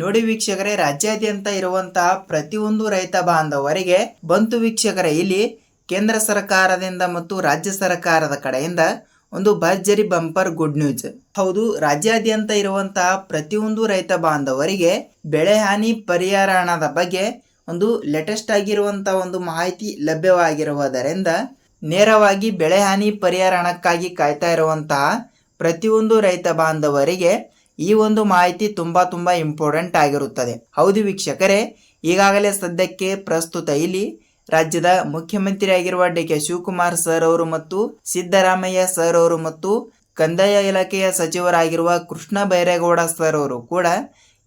ನೋಡಿ ವೀಕ್ಷಕರೇ, ರಾಜ್ಯಾದ್ಯಂತ ಇರುವಂತಹ ಪ್ರತಿಯೊಂದು ರೈತ ಬಾಂಧವರಿಗೆ ಬಂತು ವೀಕ್ಷಕರೇ. ಇಲ್ಲಿ ಕೇಂದ್ರ ಸರ್ಕಾರದಿಂದ ಮತ್ತು ರಾಜ್ಯ ಸರ್ಕಾರದ ಕಡೆಯಿಂದ ಒಂದು ಭರ್ಜರಿ ಬಂಪರ್ ಗುಡ್ ನ್ಯೂಸ್. ಹೌದು, ರಾಜ್ಯಾದ್ಯಂತ ಇರುವಂತಹ ಪ್ರತಿಯೊಂದು ರೈತ ಬಾಂಧವರಿಗೆ ಬೆಳೆ ಹಾನಿ ಪರಿಹಾರ ಹಣದ ಬಗ್ಗೆ ಒಂದು ಲೇಟೆಸ್ಟ್ ಆಗಿರುವಂತಹ ಒಂದು ಮಾಹಿತಿ ಲಭ್ಯವಾಗಿರುವುದರಿಂದ ನೇರವಾಗಿ ಬೆಳೆ ಹಾನಿ ಪರಿಹಾರ ಹಣಕ್ಕಾಗಿ ಕಾಯ್ತಾ ಇರುವಂತಹ ಪ್ರತಿಯೊಂದು ರೈತ ಬಾಂಧವರಿಗೆ ಈ ಒಂದು ಮಾಹಿತಿ ತುಂಬಾ ಇಂಪಾರ್ಟೆಂಟ್ ಆಗಿರುತ್ತದೆ. ಹೌದು ವೀಕ್ಷಕರೇ, ಈಗಾಗಲೇ ಸದ್ಯಕ್ಕೆ ಪ್ರಸ್ತುತ ಇಲ್ಲಿ ರಾಜ್ಯದ ಮುಖ್ಯಮಂತ್ರಿ ಆಗಿರುವ ಡಿ.ಕೆ. ಶಿವಕುಮಾರ್ ಸರ್ ಅವರು ಮತ್ತು ಸಿದ್ದರಾಮಯ್ಯ ಸರ್ ಅವರು ಮತ್ತು ಕಂದಾಯ ಇಲಾಖೆಯ ಸಚಿವರಾಗಿರುವ ಕೃಷ್ಣ ಬೈರೇಗೌಡ ಸರ್ ಅವರು ಕೂಡ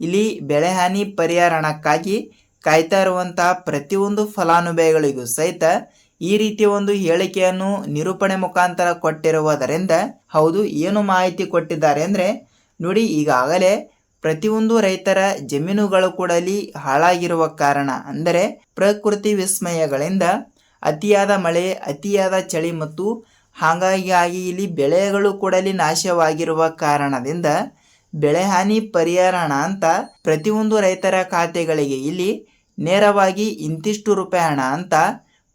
ಇಲ್ಲಿ ಬೆಳೆ ಹಾನಿ ಪರಿಹಾರ ಹಣಕ್ಕಾಗಿ ಕಾಯ್ತಾ ಇರುವಂತಹ ಪ್ರತಿಯೊಂದು ಫಲಾನುಭವಿಗಳಿಗೂ ಸಹಿತ ಈ ರೀತಿಯ ಒಂದು ಹೇಳಿಕೆಯನ್ನು ನಿರೂಪಣೆ ಮುಖಾಂತರ ಕೊಟ್ಟಿರುವುದರಿಂದ ಹೌದು, ಏನು ಮಾಹಿತಿ ಕೊಟ್ಟಿದ್ದಾರೆ ಅಂದ್ರೆ ನೋಡಿ, ಈಗಾಗಲೇ ಪ್ರತಿಯೊಂದು ರೈತರ ಜಮೀನುಗಳು ಕೂಡ ಹಾಳಾಗಿರುವ ಕಾರಣ ಅಂದರೆ ಪ್ರಕೃತಿ ವಿಸ್ಮಯಗಳಿಂದ ಅತಿಯಾದ ಮಳೆ, ಅತಿಯಾದ ಚಳಿ ಮತ್ತು ಹಾಗಾಗಿ ಇಲ್ಲಿ ಬೆಳೆಗಳು ಕೂಡ ನಾಶವಾಗಿರುವ ಕಾರಣದಿಂದ ಬೆಳೆ ಹಾನಿ ಪರಿಹಾರ ಹಣ ಅಂತ ಪ್ರತಿಯೊಂದು ರೈತರ ಖಾತೆಗಳಿಗೆ ಇಲ್ಲಿ ನೇರವಾಗಿ ಇಂತಿಷ್ಟು ರೂಪಾಯಿ ಹಣ ಅಂತ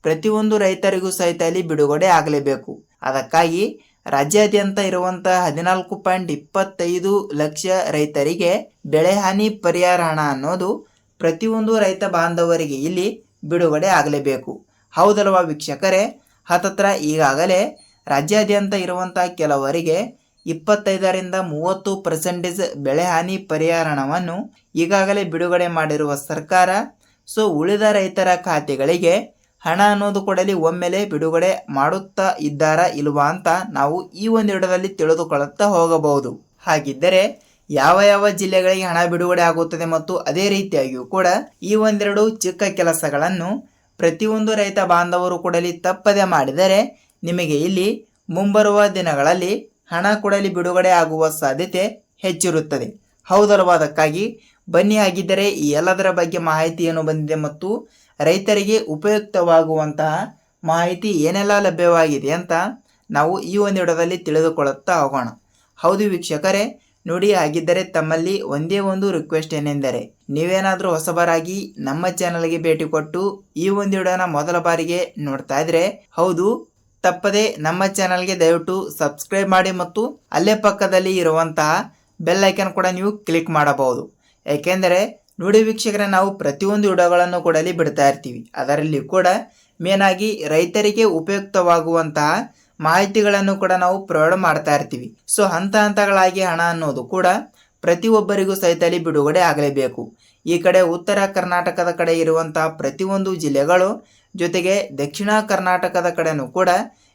ಪ್ರತಿಯೊಂದು ರೈತರಿಗೂ ಸಹಿತ ಇಲ್ಲಿ ಬಿಡುಗಡೆ ಆಗಲೇಬೇಕು. ಅದಕ್ಕಾಗಿ ರಾಜ್ಯಾದ್ಯಂತ ಇರುವಂತಹ 14.25 ಲಕ್ಷ ರೈತರಿಗೆ ಬೆಳೆ ಹಾನಿ ಪರಿಹಾರ ಹಣ ಅನ್ನೋದು ಪ್ರತಿಯೊಂದು ರೈತ ಬಾಂಧವರಿಗೆ ಇಲ್ಲಿ ಬಿಡುಗಡೆ ಆಗಲೇಬೇಕು. ಹೌದಲ್ವಾ ವೀಕ್ಷಕರೇ? ಹತ್ತತ್ರ ಈಗಾಗಲೇ ರಾಜ್ಯಾದ್ಯಂತ ಇರುವಂತಹ ಕೆಲವರಿಗೆ 25ರಿಂದ 30% ಬೆಳೆ ಹಾನಿ ಪರಿಹಾರ ಹಣವನ್ನು ಈಗಾಗಲೇ ಬಿಡುಗಡೆ ಮಾಡಿರುವ ಸರ್ಕಾರ. ಸೊ ಉಳಿದ ರೈತರ ಖಾತೆಗಳಿಗೆ ಹಣ ಅನ್ನೋದು ಕೊಡಲಿ ಒಮ್ಮೆಲೆ ಬಿಡುಗಡೆ ಮಾಡುತ್ತಾ ಇದ್ದಾರಾ ಇಲ್ವಾ ಅಂತ ನಾವು ಈ ಒಂದು ವಿಡಿಯೋದಲ್ಲಿ ತಿಳಿದುಕೊಳ್ಳುತ್ತಾ ಹೋಗಬಹುದು. ಹಾಗಿದ್ದರೆ ಯಾವ ಯಾವ ಜಿಲ್ಲೆಗಳಿಗೆ ಹಣ ಬಿಡುಗಡೆ ಆಗುತ್ತದೆ ಮತ್ತು ಅದೇ ರೀತಿಯಾಗಿಯೂ ಕೂಡ ಈ ಒಂದೆರಡು ಚಿಕ್ಕ ಕೆಲಸಗಳನ್ನು ಪ್ರತಿಯೊಂದು ರೈತ ಬಾಂಧವರು ಕೂಡಲಿ ತಪ್ಪದೆ ಮಾಡಿದರೆ ನಿಮಗೆ ಇಲ್ಲಿ ಮುಂಬರುವ ದಿನಗಳಲ್ಲಿ ಹಣ ಕೂಡಲಿ ಬಿಡುಗಡೆ ಆಗುವ ಸಾಧ್ಯತೆ ಹೆಚ್ಚಿರುತ್ತದೆ. ಹೌದಲ್ವಾ? ಅದಕ್ಕಾಗಿ ಬನ್ನಿ, ಆಗಿದ್ದರೆ ಈ ಎಲ್ಲದರ ಬಗ್ಗೆ ಮಾಹಿತಿಯನ್ನು ಬಂದಿದೆ ಮತ್ತು ರೈತರಿಗೆ ಉಪಯುಕ್ತವಾಗುವಂತಹ ಮಾಹಿತಿ ಏನೆಲ್ಲ ಲಭ್ಯವಾಗಿದೆ ಅಂತ ನಾವು ಈ ಒಂದು ವಿಡಿಯೋದಲ್ಲಿ ತಿಳಿದುಕೊಳ್ಳುತ್ತಾ ಹೋಗೋಣ. ಹೌದು ವೀಕ್ಷಕರೇ, ನೋಡಿ, ಆಗಿದ್ದರೆ ತಮ್ಮಲ್ಲಿ ಒಂದೇ ಒಂದು ರಿಕ್ವೆಸ್ಟ್ ಏನೆಂದರೆ ನೀವೇನಾದರೂ ಹೊಸಬರಾಗಿ ನಮ್ಮ ಚಾನಲ್ಗೆ ಭೇಟಿ ಕೊಟ್ಟು ಈ ಒಂದು ವಿಡಿಯೋನ ಮೊದಲ ಬಾರಿಗೆ ನೋಡ್ತಾ ಇದ್ರೆ ಹೌದು, ತಪ್ಪದೆ ನಮ್ಮ ಚಾನಲ್ಗೆ ದಯವಿಟ್ಟು ಸಬ್ಸ್ಕ್ರೈಬ್ ಮಾಡಿ ಮತ್ತು ಅಲ್ಲೇ ಪಕ್ಕದಲ್ಲಿ ಇರುವಂತಹ ಬೆಲ್ ಐಕನ್ ಕೂಡ ನೀವು ಕ್ಲಿಕ್ ಮಾಡಬಹುದು. ಏಕೆಂದರೆ ನೋಡಿ ವೀಕ್ಷಕರೇ, ನಾವು ಪ್ರತಿಯೊಂದು ವಿಡಿಯೋಗಳನ್ನು ಕೂಡ ಬಿಡ್ತಾ ಇರ್ತೀವಿ. ಅದರಲ್ಲಿ ಕೂಡ ಮೇನ್ ಆಗಿ ರೈತರಿಗೆ ಉಪಯುಕ್ತವಾಗುವಂತಹ ಮಾಹಿತಿಗಳನ್ನು ಕೂಡ ನಾವು ಪ್ರೊವೈಡ್ ಮಾಡ್ತಾ ಇರ್ತೀವಿ. ಸೊ ಹಂತಗಳಾಗಿ ಹಣ ಅನ್ನೋದು ಕೂಡ ಪ್ರತಿಯೊಬ್ಬರಿಗೂ ಸಹಿತ ಬಿಡುಗಡೆ ಆಗಲೇಬೇಕು. ಈ ಕಡೆ ಉತ್ತರ ಕರ್ನಾಟಕದ ಕಡೆ ಇರುವಂತಹ ಪ್ರತಿಯೊಂದು ಜಿಲ್ಲೆಗಳು ಜೊತೆಗೆ ದಕ್ಷಿಣ ಕರ್ನಾಟಕದ ಕಡೆನೂ ಕೂಡ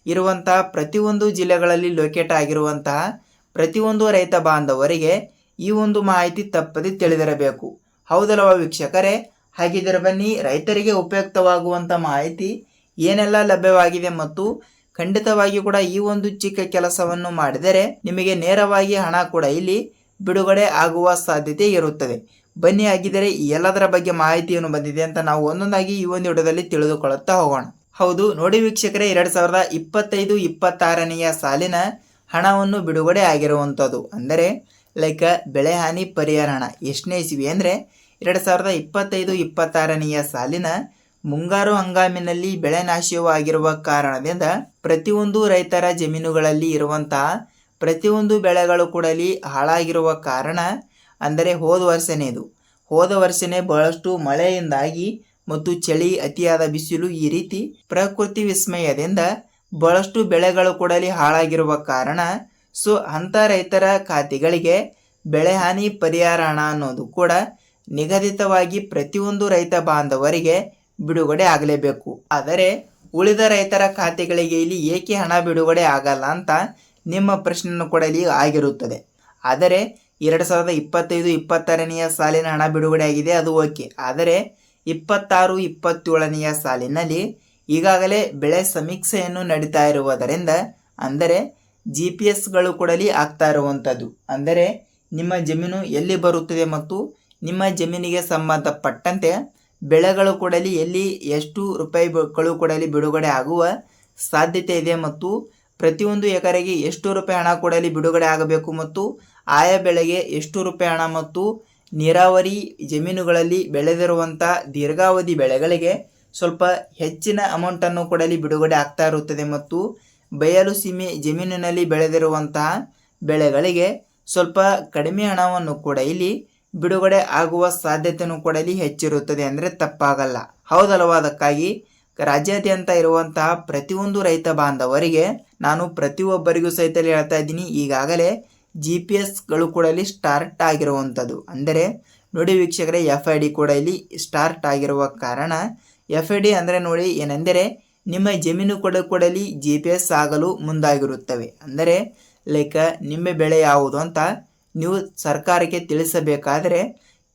ಇರುವಂತಹ ಪ್ರತಿಯೊಂದು ಜಿಲ್ಲೆಗಳಲ್ಲಿ ಲೊಕೇಟ್ ಆಗಿರುವಂತಹ ಪ್ರತಿಯೊಂದು ರೈತ ಬಾಂಧವರಿಗೆ ಈ ಒಂದು ಮಾಹಿತಿ ತಪ್ಪದೆ ತಿಳಿದಿರಬೇಕು. ಹೌದಲ್ವ ವೀಕ್ಷಕರೇ? ಹಾಗಿದ್ದರೆ ಬನ್ನಿ, ರೈತರಿಗೆ ಉಪಯುಕ್ತವಾಗುವಂಥ ಮಾಹಿತಿ ಏನೆಲ್ಲ ಲಭ್ಯವಾಗಿದೆ ಮತ್ತು ಖಂಡಿತವಾಗಿಯೂ ಕೂಡ ಈ ಒಂದು ಚಿಕ್ಕ ಕೆಲಸವನ್ನು ಮಾಡಿದರೆ ನಿಮಗೆ ನೇರವಾಗಿ ಹಣ ಕೂಡ ಇಲ್ಲಿ ಬಿಡುಗಡೆ ಆಗುವ ಸಾಧ್ಯತೆ ಇರುತ್ತದೆ. ಬನ್ನಿ, ಆಗಿದ್ದರೆ ಈ ಎಲ್ಲದರ ಬಗ್ಗೆ ಮಾಹಿತಿಯನ್ನು ಬಂದಿದೆ ಅಂತ ನಾವು ಒಂದೊಂದಾಗಿ ಈ ಒಂದು ವಿಡಿಯೋದಲ್ಲಿ ತಿಳಿದುಕೊಳ್ಳುತ್ತಾ ಹೋಗೋಣ. ಹೌದು ನೋಡಿ ವೀಕ್ಷಕರೇ, 2025-26ನೇ ಸಾಲಿನ ಹಣವನ್ನು ಬಿಡುಗಡೆ ಆಗಿರುವಂಥದ್ದು ಅಂದರೆ ಲೈಕ್ ಬೆಳೆ ಹಾನಿ ಪರಿಹಾರ ಹಣ ಎಷ್ಟನೇ ಇಸ್ವಿ ಅಂದರೆ 2025-26ನೇ ಸಾಲಿನ ಮುಂಗಾರು ಹಂಗಾಮಿನಲ್ಲಿ ಬೆಳೆ ನಾಶವಾಗಿರುವ ಕಾರಣದಿಂದ ಪ್ರತಿಯೊಂದು ರೈತರ ಜಮೀನುಗಳಲ್ಲಿ ಇರುವಂತಹ ಪ್ರತಿಯೊಂದು ಬೆಳೆಗಳು ಕೂಡ ಹಾಳಾಗಿರುವ ಕಾರಣ ಅಂದರೆ ಹೋದ ವರ್ಷನೇ ಬಹಳಷ್ಟು ಮಳೆಯಿಂದಾಗಿ ಮತ್ತು ಚಳಿ, ಅತಿಯಾದ ಬಿಸಿಲು, ಈ ರೀತಿ ಪ್ರಕೃತಿ ವಿಸ್ಮಯದಿಂದ ಬಹಳಷ್ಟು ಬೆಳೆಗಳು ಕೂಡ ಹಾಳಾಗಿರುವ ಕಾರಣ ಸೊ ಅಂಥ ರೈತರ ಖಾತೆಗಳಿಗೆ ಬೆಳೆ ಹಾನಿ ಪರಿಹಾರ ಹಣ ಅನ್ನೋದು ಕೂಡ ನಿಗದಿತವಾಗಿ ಪ್ರತಿಯೊಂದು ರೈತ ಬಾಂಧವರಿಗೆ ಬಿಡುಗಡೆ ಆಗಲೇಬೇಕು. ಆದರೆ ಉಳಿದ ರೈತರ ಖಾತೆಗಳಿಗೆ ಇಲ್ಲಿ ಏಕೆ ಹಣ ಬಿಡುಗಡೆ ಆಗಲ್ಲ ಅಂತ ನಿಮ್ಮ ಪ್ರಶ್ನೆಯನ್ನು ಕೂಡ ಇಲ್ಲಿ ಆಗಿರುತ್ತದೆ. ಆದರೆ 2025-26ನೇ ಸಾಲಿನ ಹಣ ಬಿಡುಗಡೆ ಆಗಿದೆ, ಅದು ಓಕೆ. ಆದರೆ 26-27ನೇ ಸಾಲಿನಲ್ಲಿ ಈಗಾಗಲೇ ಬೆಳೆ ಸಮೀಕ್ಷೆಯನ್ನು ನಡೀತಾ ಇರುವುದರಿಂದ ಅಂದರೆ GPS ಕೂಡ ಆಗ್ತಾ ಇರುವಂಥದ್ದು ಅಂದರೆ ನಿಮ್ಮ ಜಮೀನು ಎಲ್ಲಿ ಬರುತ್ತದೆ ಮತ್ತು ನಿಮ್ಮ ಜಮೀನಿಗೆ ಸಂಬಂಧಪಟ್ಟಂತೆ ಬೆಳೆಗಳು ಕೂಡ ಎಲ್ಲಿ ಎಷ್ಟು ರೂಪಾಯಿಗಳು ಕೂಡ ಬಿಡುಗಡೆ ಆಗುವ ಸಾಧ್ಯತೆ ಇದೆ ಮತ್ತು ಪ್ರತಿಯೊಂದು ಎಕರೆಗೆ ಎಷ್ಟು ರೂಪಾಯಿ ಹಣ ಕೂಡ ಬಿಡುಗಡೆ ಆಗಬೇಕು ಮತ್ತು ಆಯಾ ಬೆಳೆಗೆ ಎಷ್ಟು ರೂಪಾಯಿ ಹಣ ಮತ್ತು ನೀರಾವರಿ ಜಮೀನುಗಳಲ್ಲಿ ಬೆಳೆದಿರುವಂಥ ದೀರ್ಘಾವಧಿ ಬೆಳೆಗಳಿಗೆ ಸ್ವಲ್ಪ ಹೆಚ್ಚಿನ ಅಮೌಂಟನ್ನು ಕೂಡ ಇಲ್ಲಿ ಬಿಡುಗಡೆ ಆಗ್ತಾ ಇರುತ್ತದೆ ಮತ್ತು ಬಯಲು ಸೀಮೆ ಜಮೀನಿನಲ್ಲಿ ಬೆಳೆದಿರುವಂತಹ ಬೆಳೆಗಳಿಗೆ ಸ್ವಲ್ಪ ಕಡಿಮೆ ಹಣವನ್ನು ಕೂಡ ಇಲ್ಲಿ ಬಿಡುಗಡೆ ಆಗುವ ಸಾಧ್ಯತೆಯೂ ಕೂಡ ಇಲ್ಲಿ ಹೆಚ್ಚಿರುತ್ತದೆ ಅಂದರೆ ತಪ್ಪಾಗಲ್ಲ. ಹೌದಲ್ವ? ಅದಕ್ಕಾಗಿ ರಾಜ್ಯಾದ್ಯಂತ ಇರುವಂತಹ ಪ್ರತಿಯೊಂದು ರೈತ ಬಾಂಧವರಿಗೆ ನಾನು ಪ್ರತಿಯೊಬ್ಬರಿಗೂ ಸಹಿತ ಹೇಳ್ತಾ ಇದ್ದೀನಿ, ಈಗಾಗಲೇ GPS ಕೂಡ ಇಲ್ಲಿ ಸ್ಟಾರ್ಟ್ ಆಗಿರುವಂಥದ್ದು. ಅಂದರೆ ನೋಡಿ ವೀಕ್ಷಕರೇ, FID ಕೂಡ ಇಲ್ಲಿ ಸ್ಟಾರ್ಟ್ ಆಗಿರುವ ಕಾರಣ FID ಅಂದರೆ ನೋಡಿ ಏನೆಂದರೆ ನಿಮ್ಮ ಜಮೀನು ಕೂಡ ಇಲ್ಲಿ GPS ಆಗಲು ಮುಂದಾಗಿರುತ್ತವೆ. ಅಂದರೆ ಲೈಕ್ ನಿಮ್ಮ ಬೆಳೆ ಯಾವುದು ಅಂತ ನೀವು ಸರ್ಕಾರಕ್ಕೆ ತಿಳಿಸಬೇಕಾದರೆ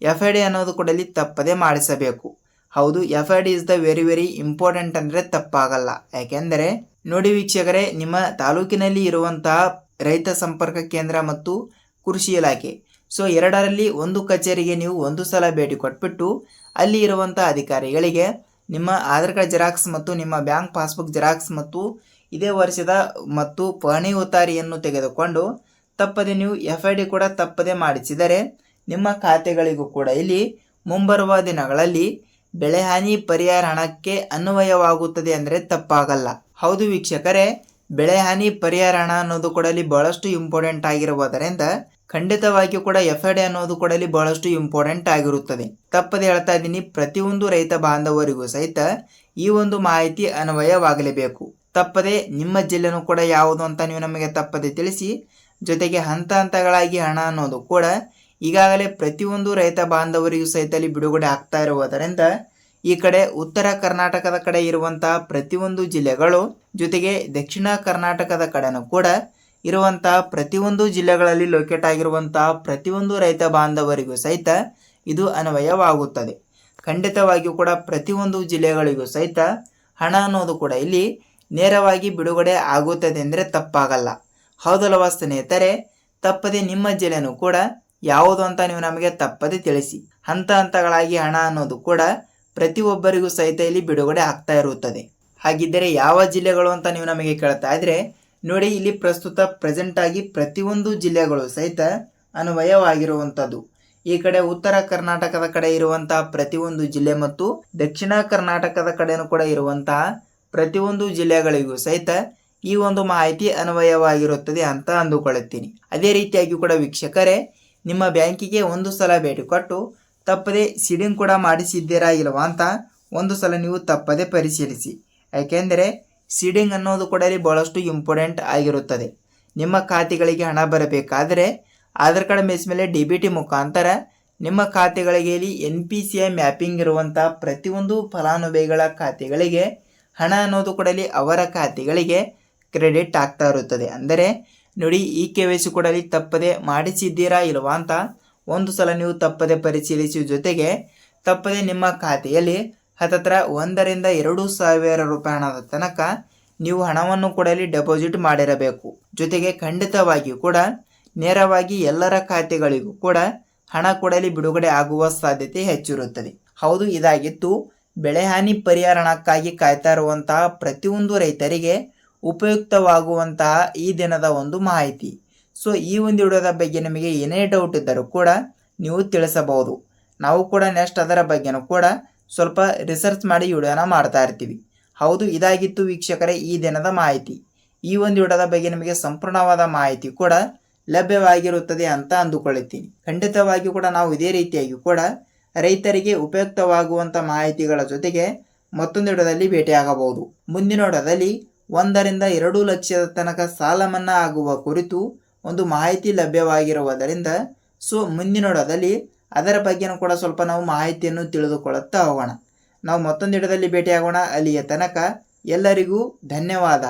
FID ಅನ್ನೋದು ಕೂಡ ಇಲ್ಲಿ ತಪ್ಪದೆ ಮಾಡಿಸಬೇಕು. ಹೌದು, FID is the very important ಅಂದರೆ ತಪ್ಪಾಗಲ್ಲ. ಯಾಕೆಂದರೆ ನೋಡಿ ವೀಕ್ಷಕರೇ, ನಿಮ್ಮ ತಾಲೂಕಿನಲ್ಲಿ ಇರುವಂತಹ ರೈತ ಸಂಪರ್ಕ ಕೇಂದ್ರ ಮತ್ತು ಕೃಷಿ ಇಲಾಖೆ, ಸೊ ಎರಡರಲ್ಲಿ ಒಂದು ಕಚೇರಿಗೆ ನೀವು ಒಂದು ಸಲ ಭೇಟಿ ಕೊಟ್ಬಿಟ್ಟು ಅಲ್ಲಿ ಇರುವಂಥ ಅಧಿಕಾರಿಗಳಿಗೆ ನಿಮ್ಮ ಆಧಾರ್ ಕಾರ್ಡ್ ಜೆರಾಕ್ಸ್ ಮತ್ತು ನಿಮ್ಮ ಬ್ಯಾಂಕ್ ಪಾಸ್ಬುಕ್ ಜೆರಾಕ್ಸ್ ಮತ್ತು ಇದೇ ವರ್ಷದ ಮತ್ತು ಪಹಣಿ ಉತ್ತಾರಿಯನ್ನು ತೆಗೆದುಕೊಂಡು ತಪ್ಪದೆ ನೀವು FID ಕೂಡ ತಪ್ಪದೆ ಮಾಡಿಸಿದರೆ ನಿಮ್ಮ ಖಾತೆಗಳಿಗೂ ಕೂಡ ಇಲ್ಲಿ ಮುಂಬರುವ ದಿನಗಳಲ್ಲಿ ಬೆಳೆಹಾನಿ ಪರಿಹಾರ ಹಣಕ್ಕೆ ಅನ್ವಯವಾಗುತ್ತದೆ ಅಂದರೆ ತಪ್ಪಾಗಲ್ಲ. ಹೌದು ವೀಕ್ಷಕರೇ, ಬೆಳೆಹಾನಿ ಪರಿಹಾರ ಹಣ ಅನ್ನೋದು ಕೂಡ ಇಲ್ಲಿ ಬಹಳಷ್ಟು ಇಂಪಾರ್ಟೆಂಟ್ ಆಗಿರುವುದರಿಂದ ಖಂಡಿತವಾಗಿಯೂ ಕೂಡ FID ಅನ್ನೋದು ಕೂಡ ಇಲ್ಲಿ ಬಹಳಷ್ಟು ಇಂಪಾರ್ಟೆಂಟ್ ಆಗಿರುತ್ತದೆ. ತಪ್ಪದೆ ಹೇಳ್ತಾ ಇದ್ದೀನಿ, ಪ್ರತಿಯೊಂದು ರೈತ ಬಾಂಧವರಿಗೂ ಸಹಿತ ಈ ಒಂದು ಮಾಹಿತಿ ಅನ್ವಯವಾಗಲೇಬೇಕು. ತಪ್ಪದೆ ನಿಮ್ಮ ಜಿಲ್ಲೆನೂ ಕೂಡ ಯಾವುದು ಅಂತ ನೀವು ನಮಗೆ ತಪ್ಪದೆ ತಿಳಿಸಿ. ಜೊತೆಗೆ ಹಂತಗಳಾಗಿ ಹಣ ಅನ್ನೋದು ಕೂಡ ಈಗಾಗಲೇ ಪ್ರತಿಯೊಂದು ರೈತ ಬಾಂಧವರಿಗೂ ಸಹಿತ ಇಲ್ಲಿ ಬಿಡುಗಡೆ ಆಗ್ತಾ ಇರುವುದರಿಂದ ಈ ಕಡೆ ಉತ್ತರ ಕರ್ನಾಟಕದ ಕಡೆ ಇರುವಂತಹ ಪ್ರತಿಯೊಂದು ಜಿಲ್ಲೆಗಳು ಜೊತೆಗೆ ದಕ್ಷಿಣ ಕರ್ನಾಟಕದ ಕಡೆನೂ ಕೂಡ ಇರುವಂತಹ ಪ್ರತಿಯೊಂದು ಜಿಲ್ಲೆಗಳಲ್ಲಿ ಲೊಕೇಟ್ ಆಗಿರುವಂತಹ ಪ್ರತಿಯೊಂದು ರೈತ ಬಾಂಧವರಿಗೂ ಸಹಿತ ಇದು ಅನ್ವಯವಾಗುತ್ತದೆ. ಖಂಡಿತವಾಗಿಯೂ ಕೂಡ ಪ್ರತಿಯೊಂದು ಜಿಲ್ಲೆಗಳಿಗೂ ಸಹಿತ ಹಣ ಅನ್ನೋದು ಕೂಡ ಇಲ್ಲಿ ನೇರವಾಗಿ ಬಿಡುಗಡೆ ಆಗುತ್ತದೆ ಅಂದರೆ ತಪ್ಪಾಗಲ್ಲ. ಹೌದಲ್ವ ಸ್ನೇಹಿತರೆ? ತಪ್ಪದೆ ನಿಮ್ಮ ಜಿಲ್ಲೆನೂ ಕೂಡ ಯಾವುದು ಅಂತ ನೀವು ನಮಗೆ ತಪ್ಪದೆ ತಿಳಿಸಿ. ಹಂತಗಳಾಗಿ ಹಣ ಅನ್ನೋದು ಕೂಡ ಪ್ರತಿಯೊಬ್ಬರಿಗೂ ಸಹಿತ ಇಲ್ಲಿ ಬಿಡುಗಡೆ ಆಗ್ತಾ ಇರುತ್ತದೆ. ಹಾಗಿದ್ದರೆ ಯಾವ ಜಿಲ್ಲೆಗಳು ಅಂತ ನೀವು ನಮಗೆ ಕೇಳ್ತಾ ಇದ್ರೆ ನೋಡಿ, ಇಲ್ಲಿ ಪ್ರಸ್ತುತ ಪ್ರೆಸೆಂಟ್ ಆಗಿ ಪ್ರತಿಯೊಂದು ಜಿಲ್ಲೆಗಳು ಸಹಿತ ಅನ್ವಯವಾಗಿರುವಂಥದ್ದು. ಈ ಕಡೆ ಉತ್ತರ ಕರ್ನಾಟಕದ ಕಡೆ ಇರುವಂತಹ ಪ್ರತಿಯೊಂದು ಜಿಲ್ಲೆ ಮತ್ತು ದಕ್ಷಿಣ ಕರ್ನಾಟಕದ ಕಡೆನೂ ಕೂಡ ಇರುವಂತಹ ಪ್ರತಿಯೊಂದು ಜಿಲ್ಲೆಗಳಿಗೂ ಸಹಿತ ಈ ಒಂದು ಮಾಹಿತಿ ಅನ್ವಯವಾಗಿರುತ್ತದೆ ಅಂತ ಅಂದುಕೊಳ್ಳುತ್ತೀನಿ. ಅದೇ ರೀತಿಯಾಗಿ ಕೂಡ ವೀಕ್ಷಕರೇ, ನಿಮ್ಮ ಬ್ಯಾಂಕಿಗೆ ಒಂದು ಸಲ ಭೇಟಿ ಕೊಟ್ಟು ತಪ್ಪದೆ ಸೀಡಿಂಗ್ ಕೂಡ ಮಾಡಿಸಿದ್ದೀರಾ ಇಲ್ವಾ ಅಂತ ಒಂದು ಸಲ ನೀವು ತಪ್ಪದೆ ಪರಿಶೀಲಿಸಿ. ಯಾಕೆಂದರೆ ಸೀಡಿಂಗ್ ಅನ್ನೋದು ಕೂಡ ಇಲ್ಲಿ ಬಹಳಷ್ಟು ಇಂಪಾರ್ಟೆಂಟ್ ಆಗಿರುತ್ತದೆ. ನಿಮ್ಮ ಖಾತೆಗಳಿಗೆ ಹಣ ಬರಬೇಕಾದರೆ ಆಧಾರ್ ಕಾರ್ಡ್ ಬೇಸ್ ಮೇಲೆ DBT ಮುಖಾಂತರ ನಿಮ್ಮ ಖಾತೆಗಳಿಗೆ ಇಲ್ಲಿ NPCI ಮ್ಯಾಪಿಂಗ್ ಇರುವಂತಹ ಪ್ರತಿಯೊಂದು ಫಲಾನುಭವಿಗಳ ಖಾತೆಗಳಿಗೆ ಹಣ ಅನ್ನೋದು ಕೂಡ ಇಲ್ಲಿ ಅವರ ಖಾತೆಗಳಿಗೆ ಕ್ರೆಡಿಟ್ ಆಗ್ತಾ ಇರುತ್ತದೆ. ಅಂದರೆ ನೋಡಿ, ಈ KYC ಕೂಡ ಇಲ್ಲಿ ತಪ್ಪದೆ ಮಾಡಿಸಿದ್ದೀರಾ ಇಲ್ವಾ ಅಂತ ಒಂದು ಸಲ ನೀವು ತಪ್ಪದೆ ಪರಿಶೀಲಿಸಿ. ಜೊತೆಗೆ ತಪ್ಪದೆ ನಿಮ್ಮ ಖಾತೆಯಲ್ಲಿ ಹತ್ತತ್ರ 1 ರಿಂದ 2,000 ರೂಪಾಯಿ ಹಣದ ತನಕ ನೀವು ಹಣವನ್ನು ಕೂಡ ಇಲ್ಲಿ ಡೆಪಾಸಿಟ್ ಮಾಡಿರಬೇಕು. ಜೊತೆಗೆ ಖಂಡಿತವಾಗಿಯೂ ಕೂಡ ನೇರವಾಗಿ ಎಲ್ಲರ ಖಾತೆಗಳಿಗೂ ಕೂಡ ಹಣ ಕೂಡ ಇಲ್ಲಿ ಬಿಡುಗಡೆ ಆಗುವ ಸಾಧ್ಯತೆ ಹೆಚ್ಚಿರುತ್ತದೆ. ಹೌದು, ಇದಾಗಿತ್ತು ಬೆಳೆಹಾನಿ ಪರಿಹಾರ ಹಣಕ್ಕಾಗಿ ಕಾಯ್ತಾ ಇರುವಂತಹ ಪ್ರತಿಯೊಂದು ರೈತರಿಗೆ ಉಪಯುಕ್ತವಾಗುವಂತಹ ಈ ದಿನದ ಒಂದು ಮಾಹಿತಿ. ಸೊ ಈ ಒಂದು ವಿಡಿಯೋದ ಬಗ್ಗೆ ನಿಮಗೆ ಏನೇ ಡೌಟ್ ಇದ್ದರೂ ಕೂಡ ನೀವು ತಿಳಿಸಬಹುದು. ನಾವು ಕೂಡ ನೆಕ್ಸ್ಟ್ ಅದರ ಬಗ್ಗೆನೂ ಕೂಡ ಸ್ವಲ್ಪ ರಿಸರ್ಚ್ ಮಾಡಿ ವಿಡಿಯೋನ ಮಾಡ್ತಾ ಇರ್ತೀವಿ. ಹೌದು, ಇದಾಗಿತ್ತು ವೀಕ್ಷಕರೇ ಈ ದಿನದ ಮಾಹಿತಿ. ಈ ಒಂದು ವಿಡಿಯೋದ ಬಗ್ಗೆ ನಿಮಗೆ ಸಂಪೂರ್ಣವಾದ ಮಾಹಿತಿ ಕೂಡ ಲಭ್ಯವಾಗಿರುತ್ತದೆ ಅಂತ ಅಂದುಕೊಳ್ಳುತ್ತೀನಿ. ಖಂಡಿತವಾಗಿಯೂ ಕೂಡ ನಾವು ಇದೇ ರೀತಿಯಾಗಿ ಕೂಡ ರೈತರಿಗೆ ಉಪಯುಕ್ತವಾಗುವಂಥ ಮಾಹಿತಿಗಳ ಜೊತೆಗೆ ಮತ್ತೊಂದು ವಿಡಿಯೋದಲ್ಲಿ ಭೇಟಿಯಾಗಬಹುದು. ಮುಂದಿನ ವಿಡಿಯೋದಲ್ಲಿ 1 ರಿಂದ 2 ಲಕ್ಷದ ತನಕ ಸಾಲ ಮನ್ನಾ ಆಗುವ ಕುರಿತು ಒಂದು ಮಾಹಿತಿ ಲಭ್ಯವಾಗಿರುವುದರಿಂದ ಸೊ ಮುಂದಿನ ವಿಡಿಯೋದಲ್ಲಿ ಅದರ ಬಗ್ಗೆನೂ ಕೂಡ ಸ್ವಲ್ಪ ನಾವು ಮಾಹಿತಿಯನ್ನು ತಿಳಿದುಕೊಳ್ಳುತ್ತಾ ಹೋಗೋಣ. ನಾವು ಮತ್ತೊಂದು ವಿಡಿಯೋದಲ್ಲಿ ಭೇಟಿಯಾಗೋಣ. ಅಲ್ಲಿಯ ತನಕ ಎಲ್ಲರಿಗೂ ಧನ್ಯವಾದ.